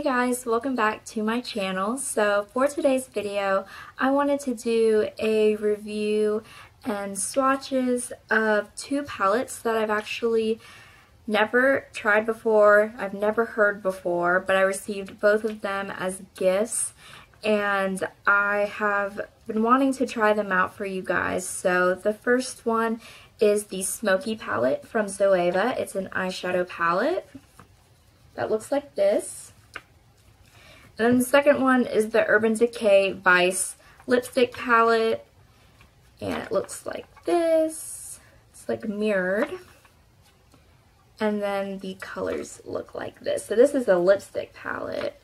guys, welcome back to my channel. So for today's video, I wanted to do a review and swatches of two palettes that I've actually never tried before, I've never heard before, but I received both of them as gifts and I have been wanting to try them out for you guys. So the first one is the Smoky palette from Zoeva. It's an eyeshadow palette that looks like this. And then the second one is the Urban Decay Vice lipstick palette, and it looks like this. It's like mirrored. And then the colors look like this. So this is a lipstick palette.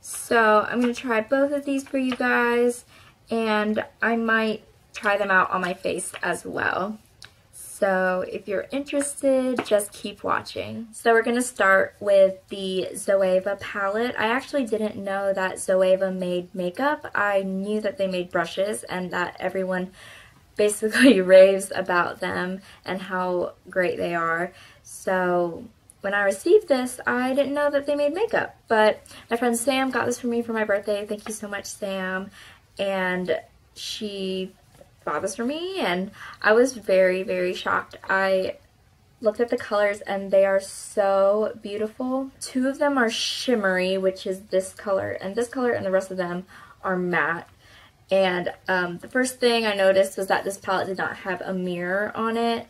So I'm going to try both of these for you guys, and I might try them out on my face as well. So if you're interested, just keep watching. So we're going to start with the Zoeva palette. I actually didn't know that Zoeva made makeup. I knew that they made brushes and that everyone basically raves about them and how great they are. So when I received this, I didn't know that they made makeup. But my friend Sam got this for me for my birthday. Thank you so much, Sam. And she bought this for me, and I was very shocked. I looked at the colors and they are so beautiful. Two of them are shimmery, which is this color, and the rest of them are matte. And the first thing I noticed was that this palette did not have a mirror on it,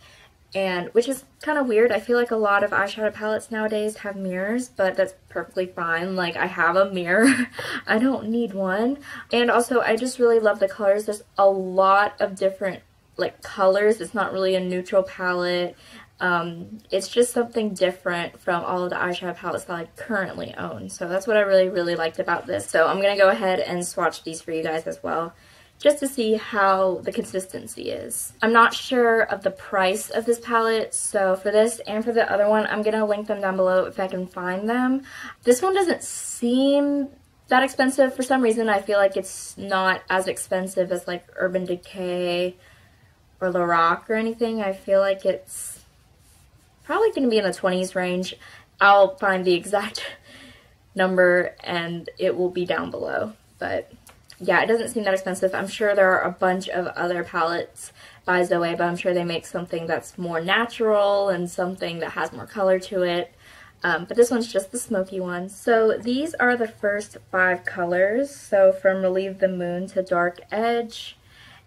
and which is kind of weird. I feel like a lot of eyeshadow palettes nowadays have mirrors, but that's perfectly fine. Like, I have a mirror. I don't need one. And also, I just really love the colors. There's a lot of different, like, colors. It's not really a neutral palette. It's just something different from all of the eyeshadow palettes that I currently own. So that's what I really liked about this. So I'm going to go ahead and swatch these for you guys as well, just to see how the consistency is. I'm not sure of the price of this palette, so for this and for the other one, I'm going to link them down below if I can find them. This one doesn't seem that expensive for some reason. I feel like it's not as expensive as like Urban Decay or Lorac or anything. I feel like it's probably going to be in the 20s range. I'll find the exact number and it will be down below, but yeah, it doesn't seem that expensive. I'm sure there are a bunch of other palettes by Zoeva. I'm sure they make something that's more natural and something that has more color to it. But this one's just the smoky one. So these are the first 5 colors. So from Relieve the Moon to Dark Edge.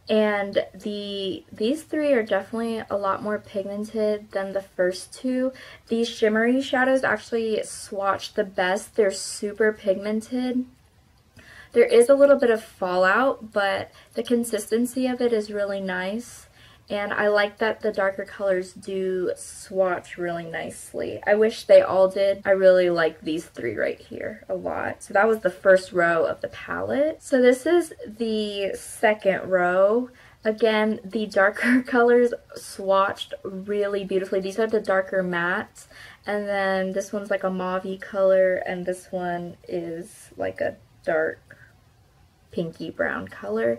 And these 3 are definitely a lot more pigmented than the first 2. These shimmery shadows actually swatch the best. They're super pigmented. There is a little bit of fallout, but the consistency of it is really nice, and I like that the darker colors do swatch really nicely. I wish they all did. I really like these 3 right here a lot. So that was the first row of the palette. So this is the second row. Again, the darker colors swatched really beautifully. These are the darker mattes, and then this one's like a mauve-y color, and this one is like a dark pinky brown color.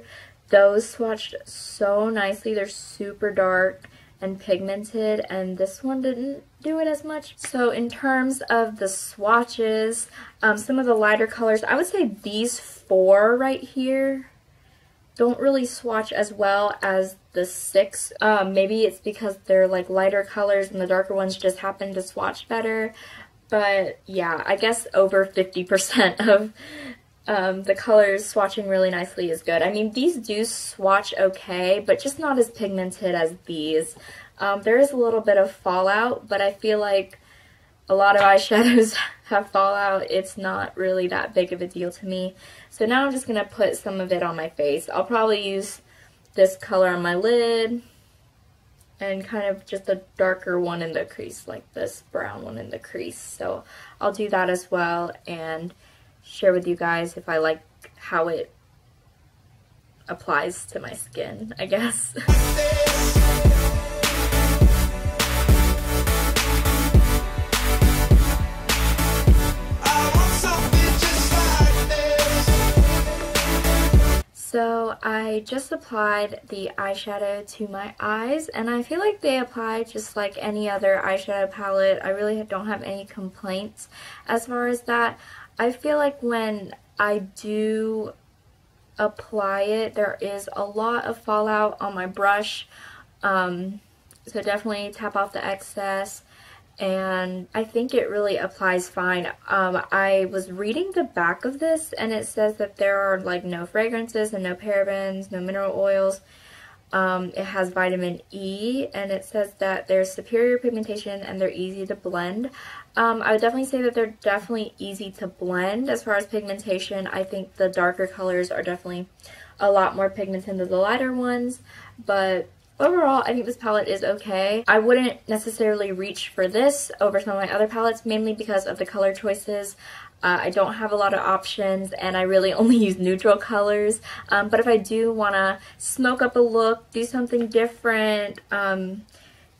Those swatched so nicely. They're super dark and pigmented, and this one didn't do it as much. So in terms of the swatches, some of the lighter colors, I would say these 4 right here don't really swatch as well as the 6. Maybe it's because they're like lighter colors and the darker ones just happen to swatch better. But yeah, I guess over 50% of the colors swatching really nicely is good. I mean, these do swatch okay, but just not as pigmented as these. There is a little bit of fallout, but I feel like a lot of eyeshadows have fallout. It's not really that big of a deal to me. So now I'm just going to put some of it on my face. I'll probably use this color on my lid and kind of just a darker one in the crease, like this brown one in the crease. So I'll do that as well and share with you guys if I like how it applies to my skin, I guess. So I just applied the eyeshadow to my eyes, and I feel like they apply just like any other eyeshadow palette. I really don't have any complaints as far as that. I feel like when I do apply it, there is a lot of fallout on my brush, so definitely tap off the excess, and I think it really applies fine. I was reading the back of this, and it says that there are like no fragrances and no parabens, no mineral oils. It has vitamin E, and it says that there's superior pigmentation and they're easy to blend. I would definitely say that they're definitely easy to blend. As far as pigmentation, I think the darker colors are definitely a lot more pigmented than the lighter ones, but overall, I think this palette is okay. I wouldn't necessarily reach for this over some of my other palettes, mainly because of the color choices. I don't have a lot of options, and I really only use neutral colors. But if I do want to smoke up a look, do something different,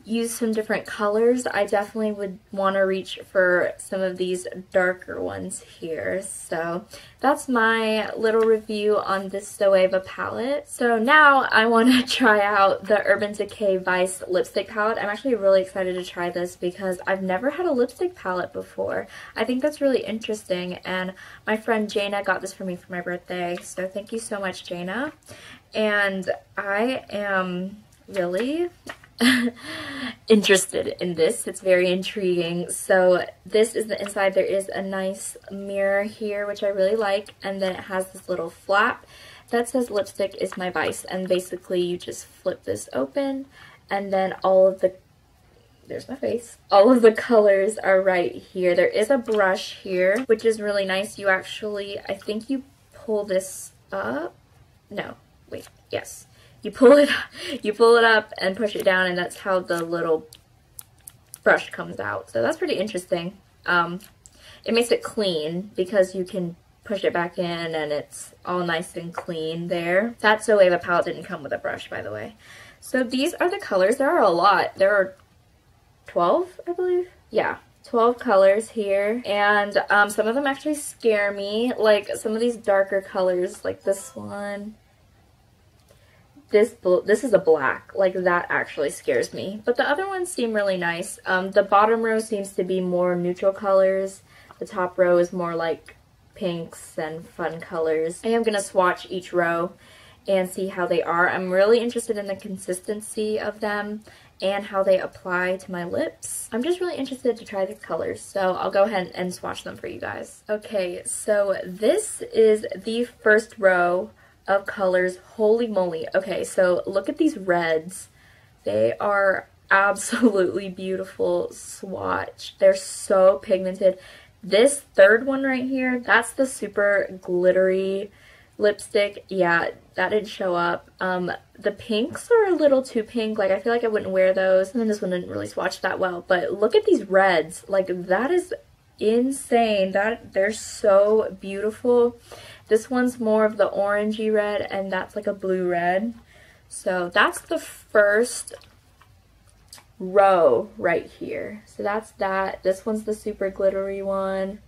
use some different colors, I definitely would want to reach for some of these darker ones here. So that's my little review on this Zoeva palette. So now I want to try out the Urban Decay Vice lipstick palette. I'm actually really excited to try this because I've never had a lipstick palette before. I think that's really interesting, and my friend Geena got this for me for my birthday, so thank you so much, Geena. And I am really interested in this. It's very intriguing. So this is the inside. There is a nice mirror here, which I really like, and then it has this little flap that says lipstick is my vice, and basically you just flip this open, and then all of the, there's my face, all of the colors are right here. There is a brush here, which is really nice. You actually, I think you pull this up, no, wait, yes. You pull it up and push it down, and that's how the little brush comes out. So that's pretty interesting. It makes it clean because you can push it back in and it's all nice and clean there. That Zoeva palette didn't come with a brush, by the way. So these are the colors. There are a lot. There are 12, I believe. Yeah. 12 colors here, and some of them actually scare me. Like some of these darker colors, like this one. This is a black, like that actually scares me. But the other ones seem really nice. The bottom row seems to be more neutral colors. The top row is more like pinks and fun colors. I am going to swatch each row and see how they are. I'm really interested in the consistency of them and how they apply to my lips. I'm just really interested to try the colors, so I'll go ahead and swatch them for you guys. Okay, so this is the first row of colors. Holy moly. Okay, so look at these reds. They are absolutely beautiful swatch. They're so pigmented. This third one right here, that's the super glittery lipstick. Yeah, that didn't show up. The pinks are a little too pink. Like, I feel like I wouldn't wear those. And then this one didn't really swatch that well. But look at these reds. Like, that is insane. They're so beautiful. This one's more of the orangey red, and that's like a blue red. So that's the first row right here. So that's that. This one's the super glittery one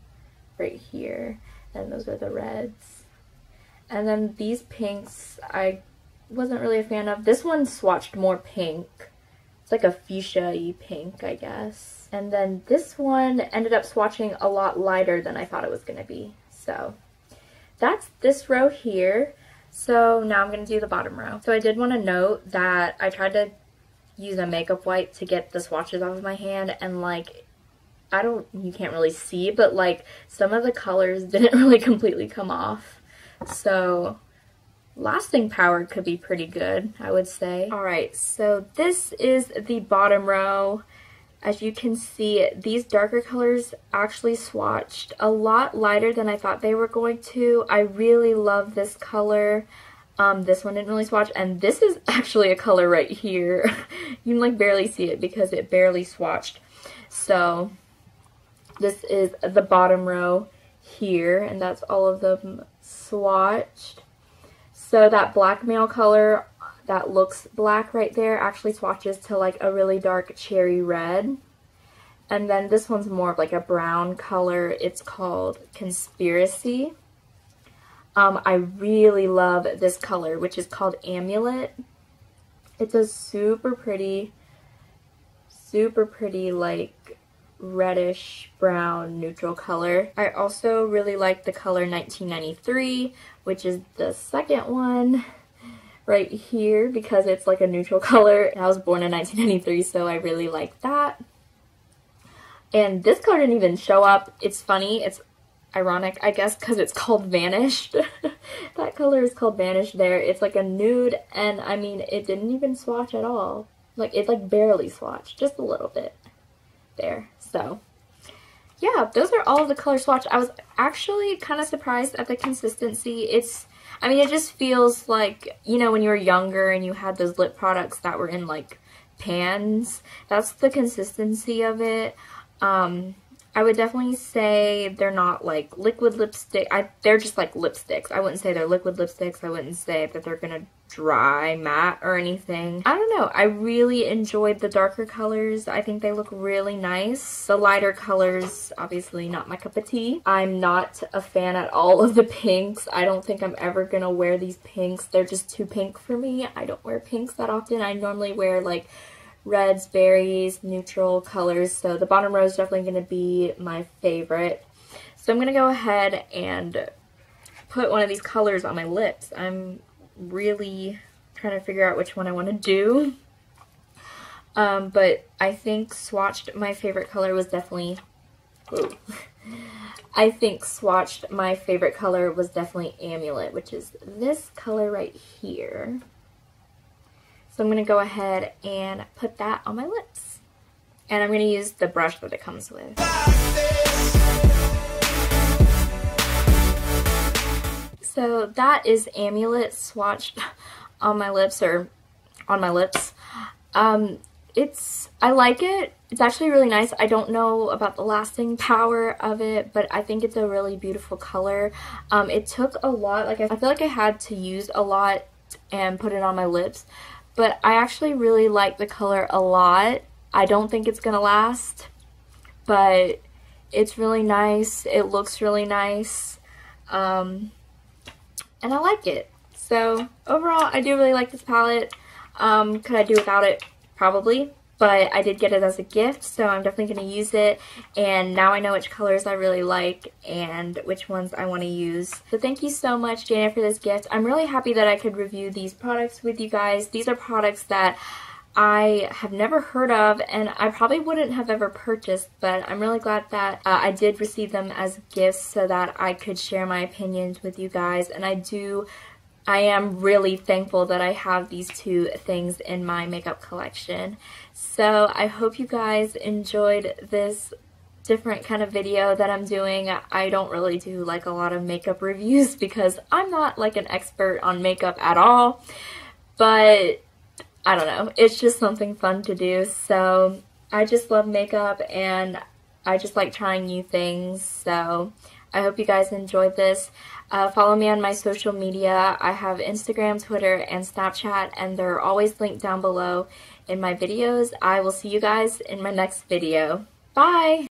right here. And those are the reds. And then these pinks, I wasn't really a fan of. This one swatched more pink. It's like a fuchsia-y pink, I guess. And then this one ended up swatching a lot lighter than I thought it was going to be. So that's this row here. So now I'm going to do the bottom row. So I did want to note that I tried to use a makeup wipe to get the swatches off of my hand, and like, you can't really see, but like some of the colors didn't really completely come off. So lasting power could be pretty good, I would say. Alright, so this is the bottom row. As you can see, these darker colors actually swatched a lot lighter than I thought they were going to. I really love this color. This one didn't really swatch, and this is actually a color right here. You can like barely see it because it barely swatched. So this is the bottom row here, and that's all of them swatched. So that blackmail color that looks black right there actually swatches to like a really dark cherry red. And then this one's more of like a brown color. It's called Conspiracy. I really love this color, which is called Amulet. It's a super pretty like reddish brown neutral color. I also really like the color 1993, which is the second one right here because it's like a neutral color. I was born in 1993, so I really like that. And this color didn't even show up. It's funny, it's ironic, I guess, because it's called Vanished. That color is called Vanished there. It's like a nude, and I mean, it didn't even swatch at all. Like, it like barely swatched, just a little bit there. So, yeah, those are all of the color swatch. I was actually kind of surprised at the consistency. I mean, it just feels like, you know, when you were younger and you had those lip products that were in, like, pans. That's the consistency of it. I would definitely say they're not like liquid lipstick. They're just like lipsticks. I wouldn't say they're liquid lipsticks. I wouldn't say that they're gonna dry matte or anything. I don't know. I really enjoyed the darker colors. I think they look really nice. The lighter colors, obviously not my cup of tea. I'm not a fan at all of the pinks. I don't think I'm ever gonna wear these pinks. They're just too pink for me. I don't wear pinks that often. I normally wear like reds, berries, neutral colors, so the bottom row is definitely going to be my favorite. So I'm going to go ahead and put one of these colors on my lips. I'm really trying to figure out which one I want to do. But I think swatched my favorite color was definitely... Whoa. I think swatched my favorite color was definitely Amulet, which is this color right here. So I'm going to go ahead and put that on my lips. And I'm going to use the brush that it comes with. So that is Amulet swatched on my lips, or on my lips. I like it. It's actually really nice. I don't know about the lasting power of it, but I think it's a really beautiful color. It took a lot. Like, I feel like I had to use a lot and put it on my lips. But I actually really like the color a lot. I don't think it's going to last, but it's really nice. It looks really nice, and I like it. So overall, I do really like this palette. Could I do without it? Probably. But I did get it as a gift, so I'm definitely going to use it. And now I know which colors I really like and which ones I want to use. So thank you so much, Geena, for this gift. I'm really happy that I could review these products with you guys. These are products that I have never heard of and I probably wouldn't have ever purchased, but I'm really glad that I did receive them as gifts so that I could share my opinions with you guys. And I am really thankful that I have these two things in my makeup collection. So I hope you guys enjoyed this different kind of video that I'm doing. I don't really do like a lot of makeup reviews because I'm not like an expert on makeup at all, but I don't know, it's just something fun to do. So I just love makeup and I just like trying new things. So I hope you guys enjoyed this. Follow me on my social media. I have Instagram, Twitter, and Snapchat, and they're always linked down below in my videos. I will see you guys in my next video. Bye!